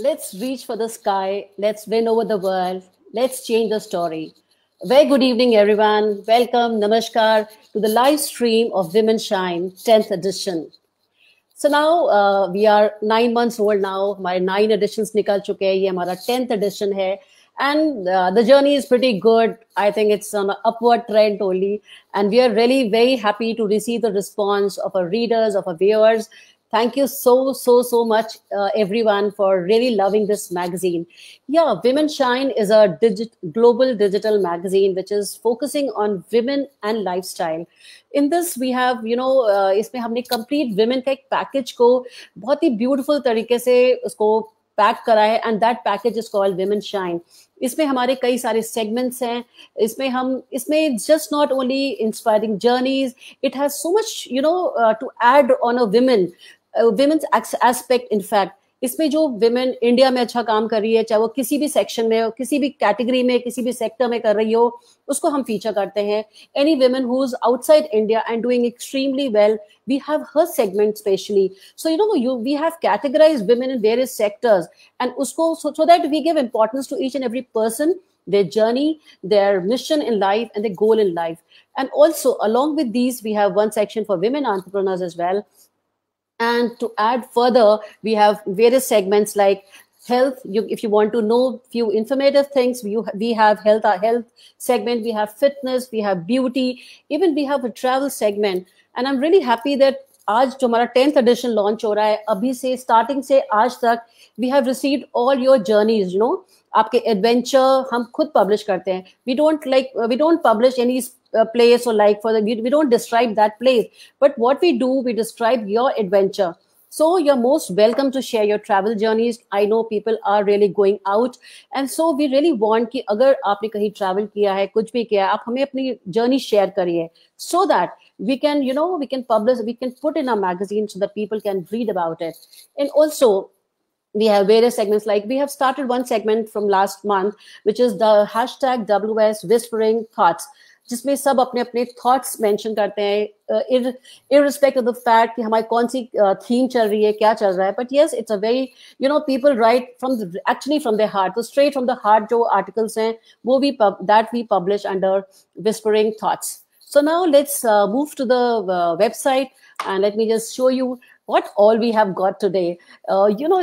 Let's reach for the sky. Let's win over the world. Let's change the story. Very good evening, everyone. Welcome, namaskar, to the live stream of Women Shine 10th edition. So now we are 9 months old now. हमारे 9 editions निकल चुके हैं. ये हमारा 10th edition है. And the journey is pretty good. I think it's on an upward trend only. And we are really very happy to receive the response of our readers, of our viewers. Thank you so much, everyone, for really loving this magazine. Yeah, Women Shine is a global digital magazine which is focusing on women and lifestyle. In this, we have, इसमें हमने complete women का एक package को बहुत ही beautiful तरीके से उसको pack करा है and that package is called women shine. इसमें हमारे कई सारे सेगमेंट्स हैं. इसमें just not only inspiring journeys, it has so much to add on a women's aspect. In fact इसमें जो विमेन इंडिया में अच्छा काम कर रही है, चाहे वो किसी भी सेक्शन में हो, किसी भी कैटेगरी में, किसी भी सेक्टर में कर रही हो, उसको हम फीचर करते हैं. Any women who is outside India and doing extremely well, we have her segment specially. So we have categorized women in various sectors, and so that we give importance to each and every person, their journey, their mission in life, and their goal in life. And also along with these, we have one section for women entrepreneurs as well. And to add further, we have various segments like health. If you want to know few informative things, we have health, our health segment. We have fitness, we have beauty, even we have a travel segment. And I'm really happy that आज जो हमारा 10th edition launch हो रहा है, अभी से starting से आज तक we have received all your journeys. आपके एडवेंचर हम खुद पब्लिश करते हैं. We don't publish any place or we don't describe that place, but what we do, we describe your adventure. So you're most welcome to share your travel journeys. I know people are really going out, and so we really want कि अगर आपने कहीं travel किया है, कुछ भी किया है, आप हमें अपनी journey share करिए, so that we can publish, we can put in our magazine so that people can read about it. And also we have various segments, like we have started one segment from last month, which is the hashtag WS Whispering Thoughts, जिसमें सब अपने अपने thoughts mention करते हैं, irrespective of the fact कि हमारी कौन सी theme चल रही है, क्या चल रहा है. But yes, it's a very people write actually from their heart, so straight from the heart जो articles हैं वो भी that we publish under Whispering Thoughts. So now let's move to the website, and let me just show you what all we have got today.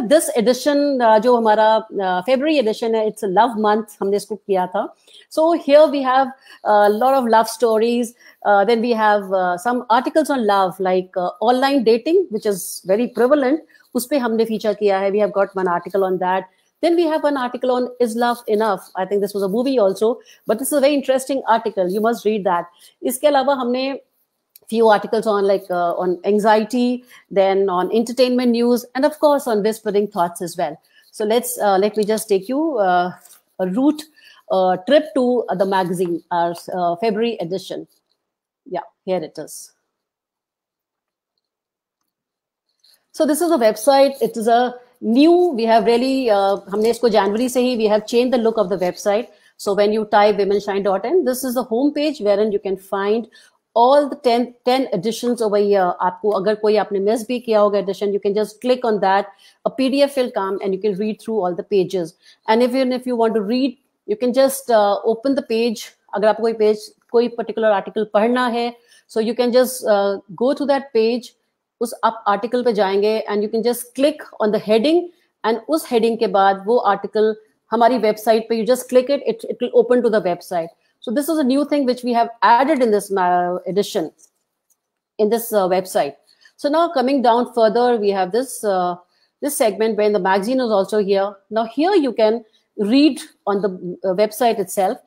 This edition जो हमारा February edition है, it's a love month, हमने इसको किया था. So here we have a lot of love stories. Then we have some articles on love, like online dating, which is very prevalent. उस पे हमने feature किया है. We have got one article on that. Then we have an article on Is Love Enough? I think this was a movie also, but this is a very interesting article. You must read that. इसके अलावा हमने few articles on on anxiety, then on entertainment news, and of course on Whispering Thoughts as well. So let me just take you a route trip to the magazine, our February edition. Yeah, here it is. So this is the website. It is a new, we have really हमने इसको January से ही we have changed the look of the website. So when you type womenshine.in, this is the home page wherein you can find all the 10 editions over here. आपको अगर कोई आपने miss भी किया होगा edition, you can just click on that. A PDF will come and you can read through all the pages. And even if you want to read, you can just open the page. अगर आपको कोई particular article पढ़ना है, so you can just go to that page. उस आप article पे जाएंगे and you can just click on the heading, and उस heading के बाद वो आर्टिकल हमारी वेबसाइट पे, you just click it, it will open to the website. So this is a new thing which we have added in this edition, in this website. So now coming down further, we have this segment where the magazine is also here. Now here you can read on the website itself.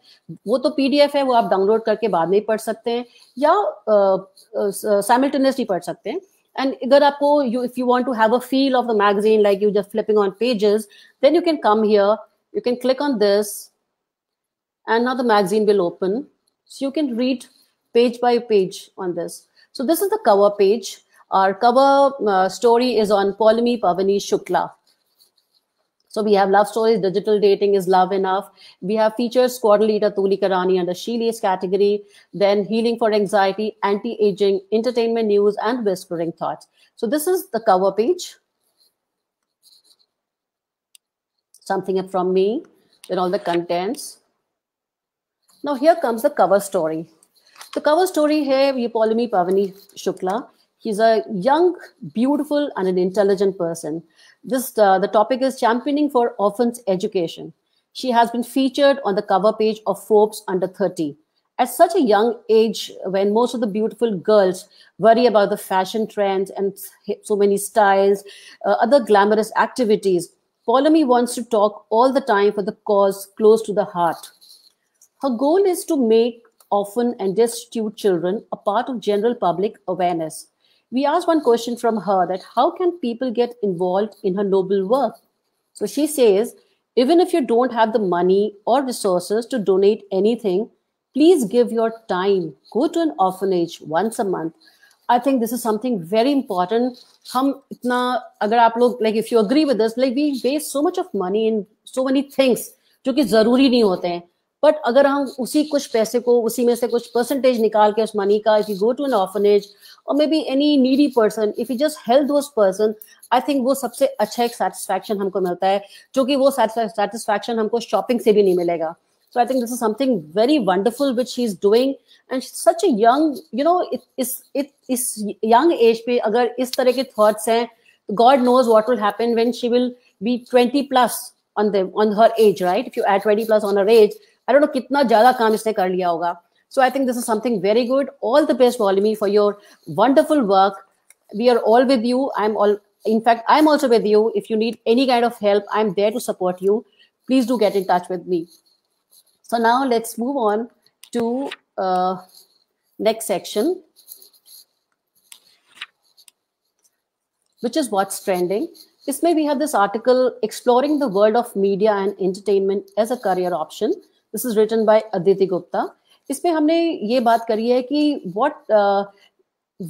वो तो PDF है, वो आप download करके बाद में पढ़ सकते हैं या simultaneously पढ़ सकते हैं. And अगर आपको if you want to have a feel of the magazine, like you just flipping on pages, then you can come here, you can click on this, and now the magazine will open. So you can read page by page on this. So this is the cover page. Our cover story is on Paulami Pavani Shukla. So we have love stories, digital dating, Is Love Enough? We have features, squad leader Tuli Karani under Sheila's category, then healing for anxiety, anti-aging, entertainment news, and whispering thoughts. So this is the cover page. something up from me, then all the contents. Now here comes the cover story. The cover story here, we Paulami Pavani Shukla. He's a young, beautiful, and an intelligent person. The topic is championing for orphans' education. She has been featured on the cover page of Forbes Under 30. At such a young age, when most of the beautiful girls worry about the fashion trends and so many styles, other glamorous activities, Paulami wants to talk all the time for the cause close to the heart. Her goal is to make orphan and destitute children a part of general public awareness. We asked one question from her that how can people get involved in her noble work? So she says, even if you don't have the money or resources to donate anything, please give your time. Go to an orphanage once a month. I think this is something very important. हम इतना अगर आप लोग like if you agree with us, like we waste so much of money in so many things जो कि जरूरी नहीं होते हैं. बट अगर हम उसी कुछ पैसे को उसी में से कुछ परसेंटेज निकाल के उस मनी का if you go to an orphanage और may be any needy person if you just help those person I think वो सबसे अच्छा एक सेटिस्फैक्शन हमको मिलता है जो कि वो सेटिस्फैक्शन हमको शॉपिंग से भी नहीं मिलेगा. So I think this is something very wonderful which she's doing, and such a young, you know, it is young age पे अगर इस तरह के thoughts हैं, God knows what will happen when she will be 20 plus on her age, right? If you add 20 plus on her age, I don't know कितना ज़्यादा काम इसने कर लिया होगा. So I think this is something very good. All the best, Paulami, for your wonderful work. We are all with you. In fact, I'm also with you. If you need any kind of help, I'm there to support you. Please do get in touch with me. So now let's move on to next section, which is what's trending. Isme we have this article, Exploring the World of Media and Entertainment as a Career Option. This is written by Aditi Gupta. इसमें हमने ये बात करी है कि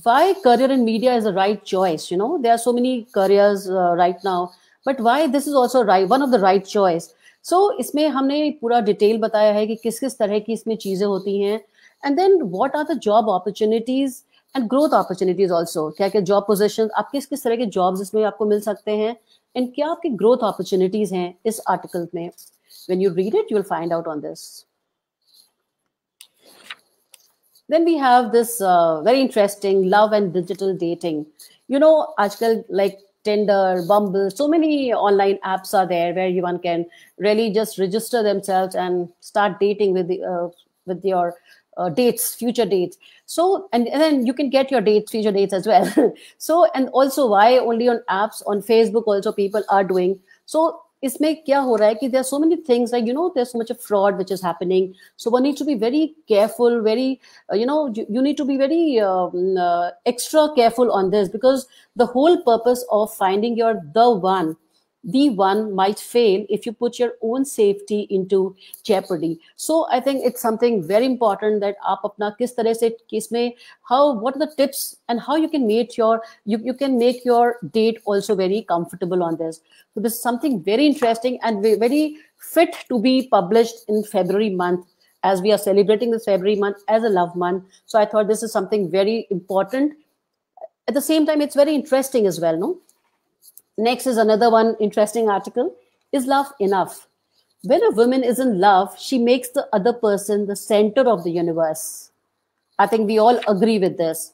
why career in media is the right choice. You know, there are so many careers right now, but why this is also one of the right choice. So इसमें हमने पूरा डिटेल बताया है कि किस किस तरह की इसमें चीजें होती हैं, and then what are the job opportunities and growth opportunities also. क्या क्या job positions, आप किस किस तरह के jobs इसमें आपको मिल सकते हैं, and क्या आपके growth opportunities हैं इस article में. When you read it, you will find out on this. Then we have this very interesting love and digital dating. You know, आजकल like Tinder, Bumble, so many online apps are there where one can really just register themselves and start dating with your dates, future dates. So, and then you can get your dates, future dates as well. So, and also why only on apps, on Facebook also people are doing. So, इसमें क्या हो रहा है कि there are so many things, like, you know, there's so much of fraud which is happening. So one needs to be very careful, very, you know, you need to be very extra careful on this, because the whole purpose of finding the one might fail if you put your own safety into jeopardy. So I think it's something very important that आप अपना किस तरह से किसमें what are the tips and how you can make you can make your date also very comfortable on this. So this is something very interesting and very fit to be published in February month, as we are celebrating this February month as a love month. So I thought this is something very important. At the same time, it's very interesting as well, no? Next is another one interesting article. Is love enough? When a woman is in love, she makes the other person the center of the universe. I think we all agree with this.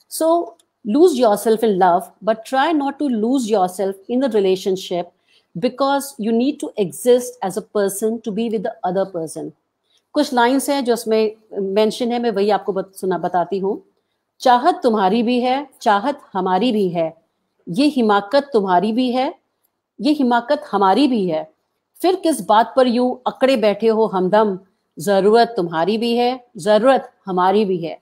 So lose yourself in love, but try not to lose yourself in the relationship, because you need to exist as a person to be with the other person. कुछ lines हैं जो उसमें mention है, मैं वही आपको बताती हूँ. चाहत तुम्हारी भी है, चाहत हमारी भी है, ये हिमाकत तुम्हारी भी है, ये हिमाकत हमारी भी है, फिर किस बात पर यूं अकड़े बैठे हो हमदम, जरूरत तुम्हारी भी है, जरूरत हमारी भी है.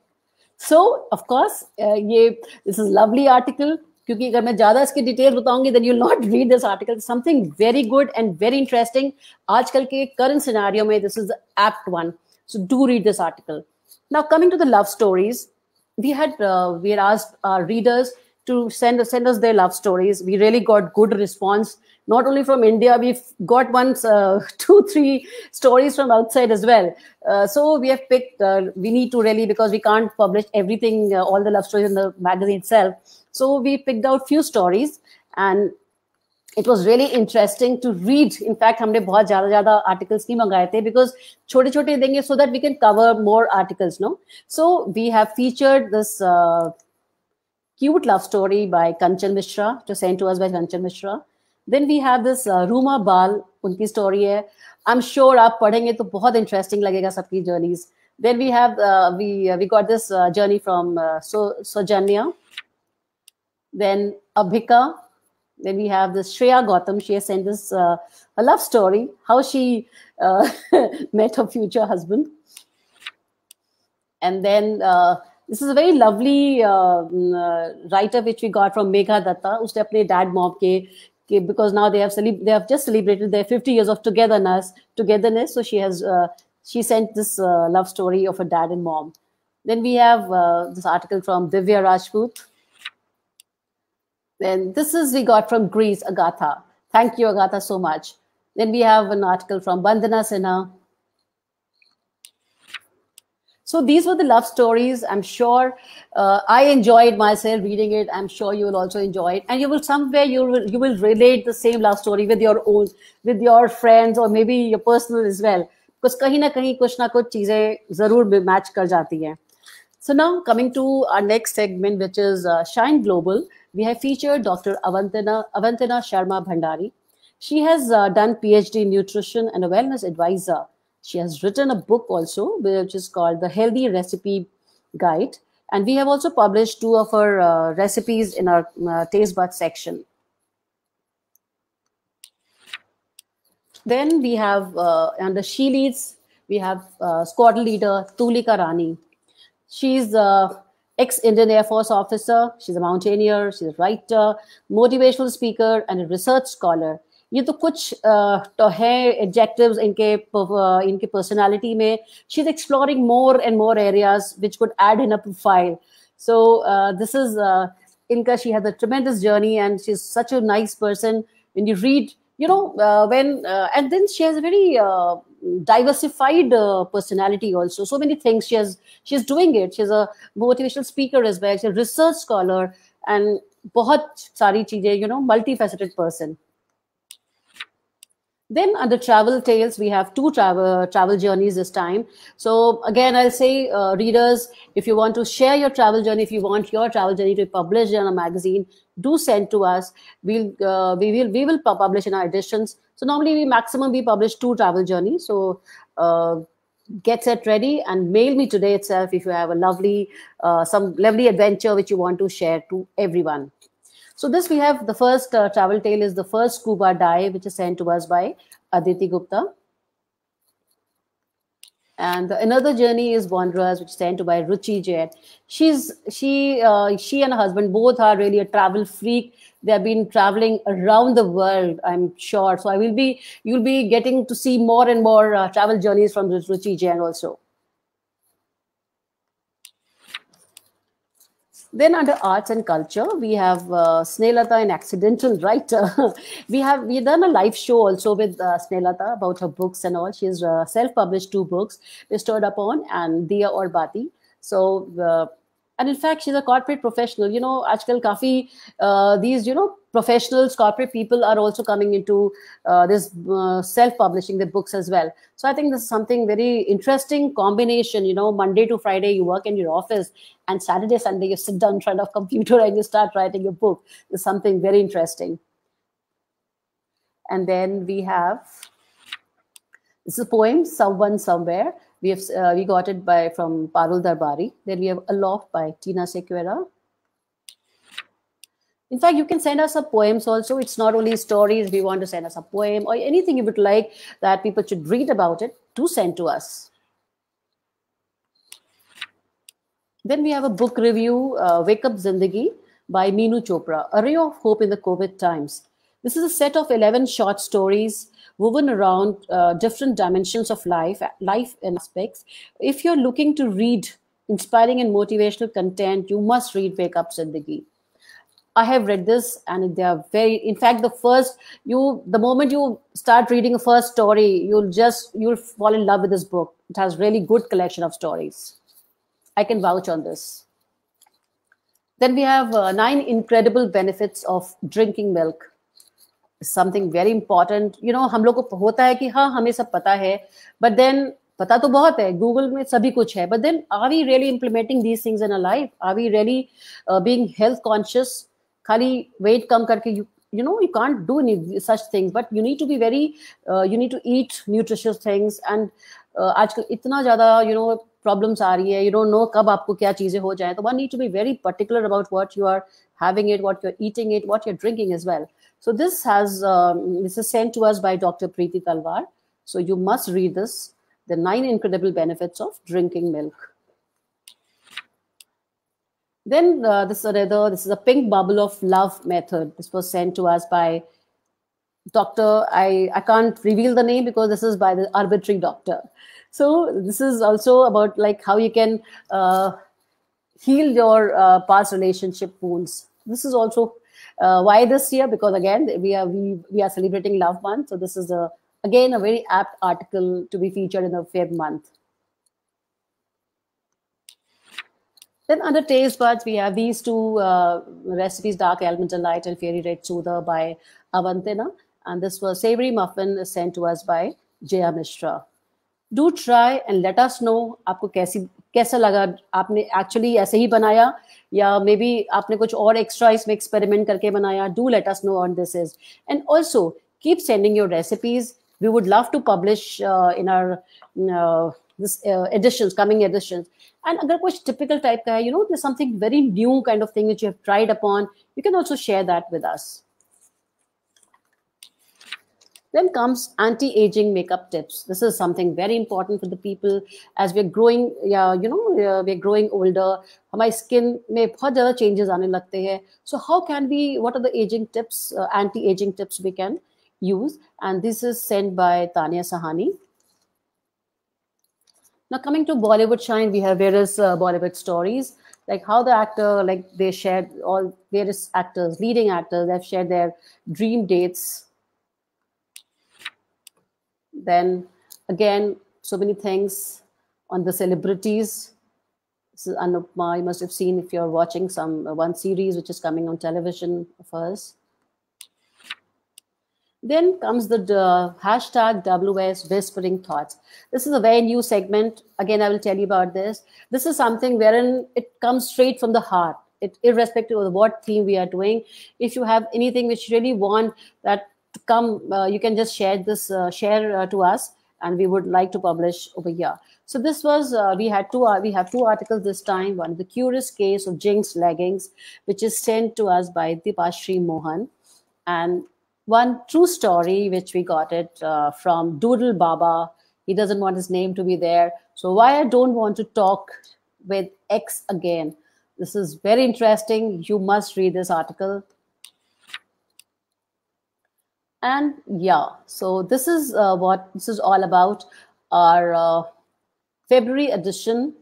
So of course this is lovely article, क्योंकि अगर मैं ज्यादा इसकी डिटेल बताऊंगी then you'll not read this article. It's something very good and very interesting. आजकल के current scenario में this is the apt one. So do read this article. Now coming to the love stories, we had asked our readers to send us their love stories. We really got good response, not only from India, we've got 2-3 stories from outside as well. So we have picked, we need to really, because we can't publish everything, all the love stories in the magazine itself. So we picked out few stories, and It was really interesting to read. In fact, हमने बहुत ज़्यादा articles नहीं मंगाए थे because छोटे-छोटे देंगे so that we can cover more articles, no? So we have featured this cute love story by Kanchan Mishra, to sent to us by Kanchan Mishra. Then we have this Ruma Bal, उनकी story है. I'm sure आप पढ़ेंगे तो बहुत interesting लगेगा सबकी journeys. Then we have we got this journey from Sojanya. Then Abhika. Then we have this Shreya Gautam. She has sent us a love story, how she met her future husband. And then this is a very lovely writer which we got from Megha Datta. Usne apne dad mom ke because now they have just celebrated their 50 years of togetherness. So she sent this love story of her dad and mom. Then we have this article from Divya Rajput. Then this is we got from Greece, Agatha. Thank you, Agatha, so much. Then we have an article from Bandana Sinha. So these were the love stories. I'm sure I enjoyed myself reading it. I'm sure you will also enjoy it, and you will somewhere you will relate the same love story with your friends or maybe your personal as well. Because कहीं ना कहीं कुछ ना कुछ चीजें जरूर match कर जाती हैं. So now coming to our next segment, which is Shine Global, we have featured Dr. Avantina Sharma Bhandari. She has done PhD in nutrition and a wellness advisor. She has written a book also, which is called The Healthy Recipe Guide. And we have also published 2 of her recipes in our Taste Bud section. Then we have, under She Leads, we have squad leader Tulika Rani. She's ex-Indian Air Force officer. She's a mountaineer. She's a writer, motivational speaker, and a research scholar. ये तो कुछ तो है adjectives इनके personality में. She's exploring more and more areas which could add in a profile. So this is Inka. She has a tremendous journey, and she's such a nice person. When you read, and then she has a very diversified personality also. So many things she's doing it. She's a motivational speaker as well. She's a research scholar, and बहुत सारी चीजें, multifaceted person. Then under travel tales, we have 2 travel journeys this time. So again, I'll say, readers, if you want to share your travel journey, if you want your travel journey to be published in a magazine, do send to us. We will publish in our editions. So normally we publish 2 travel journeys. So get set ready and mail me today itself if you have a some lovely adventure which you want to share to everyone. So this we have the first travel tale is the first scuba dive, which is sent to us by Aditi Gupta. And another journey is Wanderers, which is sent to by Ruchi Jain. She and her husband both are really a travel freak. They have been traveling around the world, I'm sure. So you'll be getting to see more and more travel journeys from Ruchi Jain also. Then under arts and culture, we have Snelata, an accidental writer. We've done a live show also with Snelata about her books and all. She's self-published 2 books, Bestowed Upon and Diya Aur Bati. So, and in fact, she's a corporate professional. Aajkal kafi these, professionals, corporate people are also coming into this self-publishing the books as well. So I think this is something very interesting combination. Monday to Friday you work in your office, and Saturday, Sunday you sit down in front of computer and you start writing a book. It's something very interesting. And then we have this is a poem, Someone Somewhere. We got it from Parul Darbari. Then we have Aloft by Tina Sequeira. In fact, you can send us some poems also. It's not only stories. If you want to send us a poem or anything you would like that people should read about it, do send to us. Then we have a book review, Wake Up Zindagi by Meenu Chopra, A Ray of Hope in the COVID Times. This is a set of 11 short stories woven around different dimensions of life and aspects. If you're looking to read inspiring and motivational content, you must read Wake Up Zindagi. I have read this, and they are in fact, the moment you start reading a first story, you'll fall in love with this book. It has really good collection of stories. I can vouch on this. Then we have 9 incredible benefits of drinking milk. Something very important. हम लोग को होता है कि हाँ हमें सब पता है, बट देन पता तो बहुत है, गूगल में सभी कुछ है, but then are we really implementing these things in a life? Are we really being health conscious? खाली वेट कम करके you can't do any such things, but you need to be very you need to eat nutritious things. And आजकल इतना ज्यादा problems आ रही है, you don't know कब आपको क्या चीजें हो जाए, तो one need to be very particular about what you are having it, what you're eating it, what you're drinking as well. So this is sent to us by Dr. Preeti Talwar. So you must read this, the 9 incredible benefits of drinking milk. Then this is a pink bubble of love method. This was sent to us by Doctor, I can't reveal the name because this is by the arbitrary doctor. So this is also about like how you can heal your past relationship wounds. This is also why this year, because again we are celebrating Love Month. So this is again a very apt article to be featured in the Feb month. Then under taste buds, we have these two recipes, Dark Almond Delight and Fairy Red Soother by Avantina. And this was Savory Muffin sent to us by Jaya Mishra. Do try and let us know आपको कैसा लगा, आपने actually ऐसे ही बनाया या may be आपने कुछ और एक्स्ट्रा इसमें एक्सपेरिमेंट करके बनाया. Do let us know on this is. And also keep sending your recipes. We would love to publish in our this editions, coming editions. And agar kuch typical type ka hai, there's something very new kind of thing which you have tried upon, you can also share that with us. Then comes anti-aging makeup tips. This is something very important for the people as we're growing. We're growing older. हमारी skin में बहुत ज़्यादा changes आने लगते हैं. So how can we? What are the aging tips, anti-aging tips we can use? And this is sent by Tanya Sahani. Now coming to Bollywood Shine, we have various Bollywood stories, like how the actor, like they shared, all various actors, leading actors, they've shared their dream dates. Then again, so many things on the celebrities. This is Anupma. You must have seen if you're watching one series which is coming on television of hers. Then comes the hashtag WS Whispering Thoughts. This is a very new segment. Again, I will tell you about this. This is something wherein it comes straight from the heart. Irrespective of what theme we are doing. If you have anything which you really want that to come, you can just share this, to us, and we would like to publish over here. So this was, we have two articles this time. One, The Curious Case of Jinx Leggings, which is sent to us by Dipashri Mohan. And one true story, which we got it from Doodle Baba. He doesn't want his name to be there. So why I don't want to talk with X again. This is very interesting. You must read this article. And yeah, so this is what this is all about. Our February edition.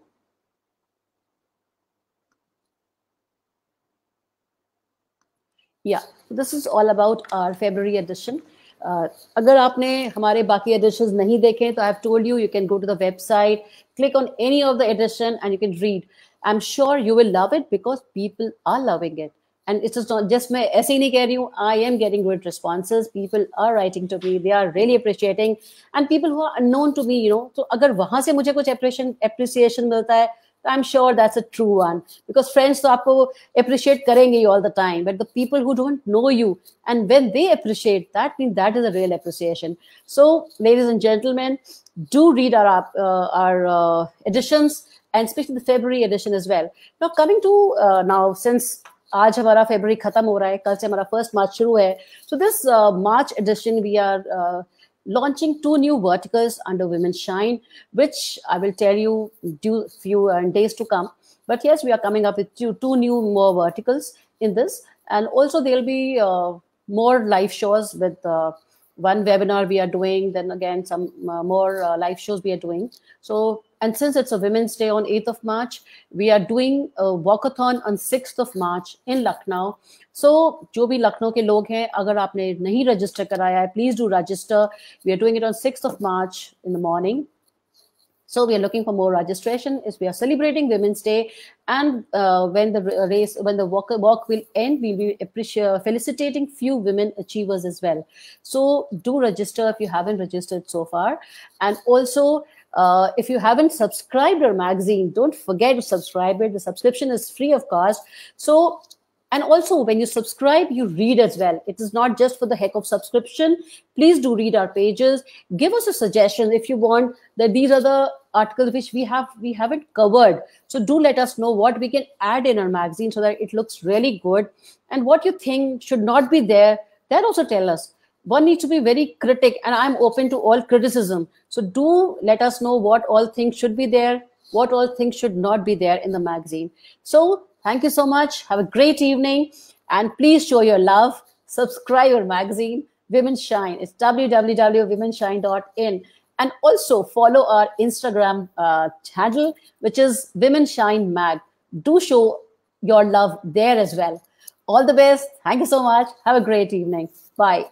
Yeah, this is all about our February edition. अगर आपने हमारे बाकी editions नहीं देखे तो I've told you can go to the website, click on any of the edition and you can read. I'm sure you will love it because people are loving it. And it's just not just मैं ऐसे ही नहीं कह रही हूँ. I am getting good responses. People are writing to me. They are really appreciating. And people who are unknown to me, तो अगर वहाँ से मुझे कुछ appreciation मिलता है, I'm sure that's a true one. Because friends तो आपको appreciate करेंगे all the time. But the people who don't know you, and when they appreciate, that means that is a real appreciation. So, ladies and gentlemen, do read our editions, and especially the February edition as well. Now, coming to now, since आज हमारा February खत्म हो रहा है, कल से हमारा 1st March शुरू है. So this March edition, we are launching 2 new verticals under Women Shine, which I will tell you few days to come. But yes, we are coming up with two new more verticals in this. And also there will be more live shows with one webinar we are doing, then again some more live shows we are doing. So, and since it's a Women's Day on 8th of March, we are doing a walkathon on 6th of March in Lucknow. So, जो भी लखनऊ के लोग हैं, अगर आपने नहीं register कराया है, please do register. We are doing it on 6th of March in the morning. So we are looking for more registration as we are celebrating Women's Day. And when the walk will end, we'll be felicitating few women achievers as well. So do register if you haven't registered so far. And also, if you haven't subscribed our magazine, don't forget to subscribe it. The subscription is free of cost. So, and also when you subscribe, you read as well. It is not just for the heck of subscription. Please do read our pages. Give us a suggestion if you want that these are the articles which we haven't covered. So do let us know what we can add in our magazine so that it looks really good. And what you think should not be there, that also tell us. One needs to be very critic, and I'm open to all criticism. So do let us know what all things should be there, what all things should not be there in the magazine. So thank you so much. Have a great evening. And please show your love. Subscribe our magazine, Women Shine. It's www.womenshine.in. And also follow our Instagram handle, which is Women Shine Mag. Do show your love there as well. All the best. Thank you so much. Have a great evening. Bye.